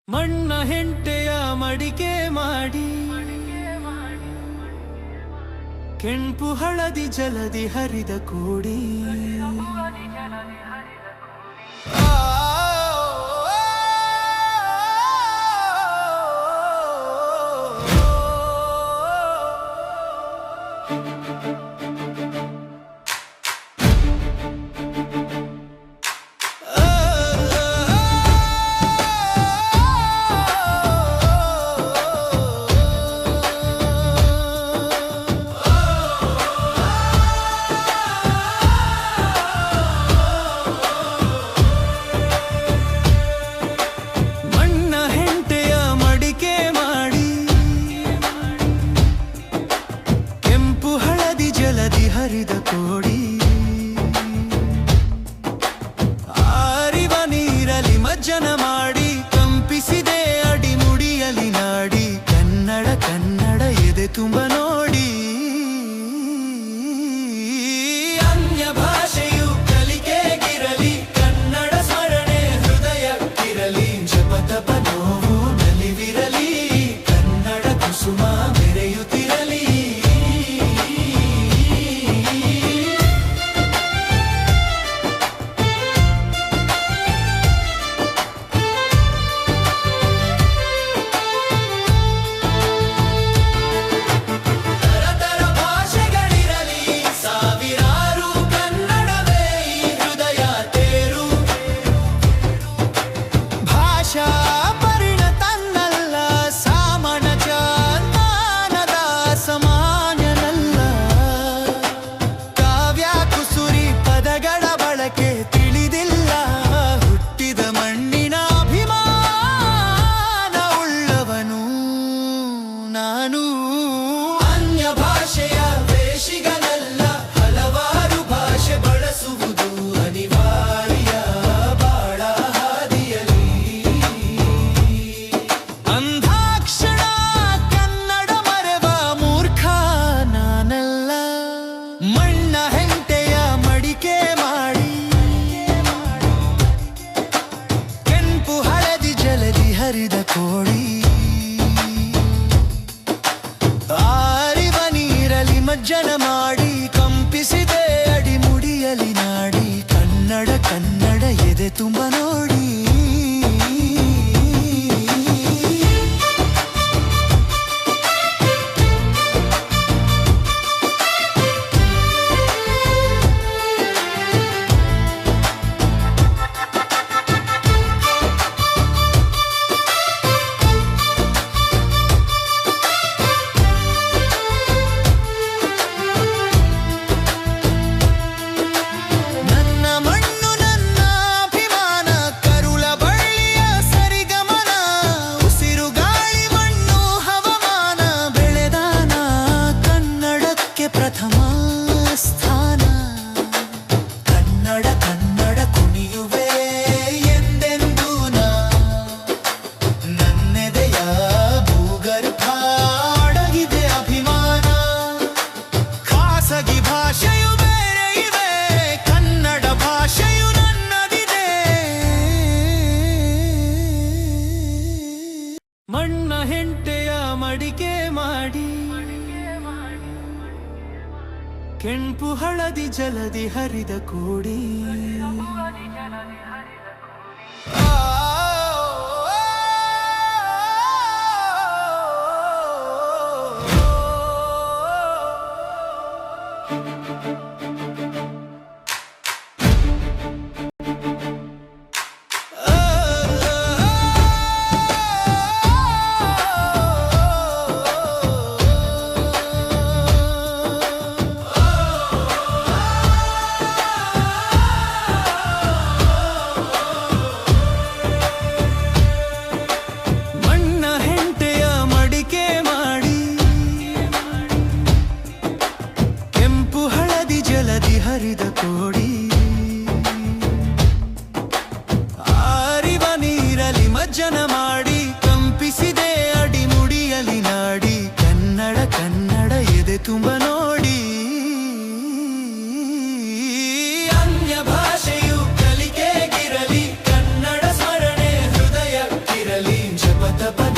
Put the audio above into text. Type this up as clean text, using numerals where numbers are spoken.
ಮಣ್ಣ ಹೆಂಟೆಯ ಮಡಿಕೆ ಮಾಡಿ ಕೆಂಪು ಹಳದಿ ಜಲದಿ ಹರಿದ ಕೂಡಿ ಹರಿದ ಕೋಡಿ ಆರಿವ ನೀರಲಿ ಮಜ್ಜನ ಮಾಡಿ ಕಂಪಿಸಿದೆ ಅಡಿಮುಡಿಯಲಿ ನಾಡಿ ಕನ್ನಡ ಕನ್ನಡ ಎದೆ ತುಂಬ ನೋಡಿ ಅನ್ಯ ಭಾಷೆಯು ಕಲಿಕೆಗಿರಲಿ ಕನ್ನಡ ಸ್ಮರಣೆ ಹೃದಯಕ್ಕಿರಲಿ ಜಪತಪ ನೋವು ನಲಿವಿರಲಿ ಕನ್ನಡ ಕುಸುಮ ಮೆರೆಯುತ್ತಿರಲಿ ತಿಳಿದಿಲ್ಲ ಹುಟ್ಟಿದ ಮಣ್ಣಿನ ಅಭಿಮಾನ ಉಳ್ಳವನು ನಾನು ಅನ್ಯ ಭಾಷೆಯ ವೇಷಿಗನಲ್ಲ ಹಲವಾರು ಭಾಷೆ ಬಳಸುವುದು ಅನಿವಾರ್ಯ ಬಾಳ ಹಾದಿಯಲಿ ಅಂಧಾಕ್ಷಣ ಕನ್ನಡ ಮರೆವ ಮೂರ್ಖ ನಾನಲ್ಲ ಮಣ್ಣ ಹೆಂಟೆಯ ಮಡಿಕೆ ಮಾಡಿ ಹರಿದ ಕೋಡಿ ಆರಿವ ನೀರಲಿ ಮಜ್ಜನ ಮಾಡಿ ಕಂಪಿಸಿದೆ ಅಡಿಮುಡಿಯಲಿ ನಾಡಿ ಕನ್ನಡ ಕನ್ನಡ ಎದೆ ತುಂಬ ನೋಡಿ ಪ್ರಥಮ ಸ್ಥಾನ ಕನ್ನಡ ಕನ್ನಡ ಕುಣಿಯುವೆ ಎಂದೆಂದೂ ನನ್ನೆದೆಯ ಭೂಗರ್ಭ ಅಡಗಿದೆ ಅಭಿಮಾನ ಖಾಸಗಿ ಭಾಷೆಯು ಬೇರೆ ಇವೆ ಕನ್ನಡ ಭಾಷೆಯು ನನ್ನದಿದೆ ಮಣ್ಣ ಹೆಂಟೆಯ ಮಡಿಕೆ ಮಾಡಿ ಕೆಂಪು ಹಳದಿ ಜಲದಿ ಹರಿದ ಕೂಡಿ ಹರಿದ ಕೋಡಿ ಆರಿವ ನೀರಲಿ ಮಜ್ಜನ ಮಾಡಿ ಕಂಪಿಸಿದೆ ಅಡಿಮುಡಿಯಲಿ ನಾಡಿ ಕನ್ನಡ ಕನ್ನಡ ಎದೆ ತುಂಬ ನೋಡಿ ಅನ್ಯ ಭಾಷೆಯು ಕಲಿಕೆಗಿರಲಿ ಕನ್ನಡ ಸ್ಮರಣೆ ಹೃದಯಕ್ಕಿರಲಿ ಪದ ಪದ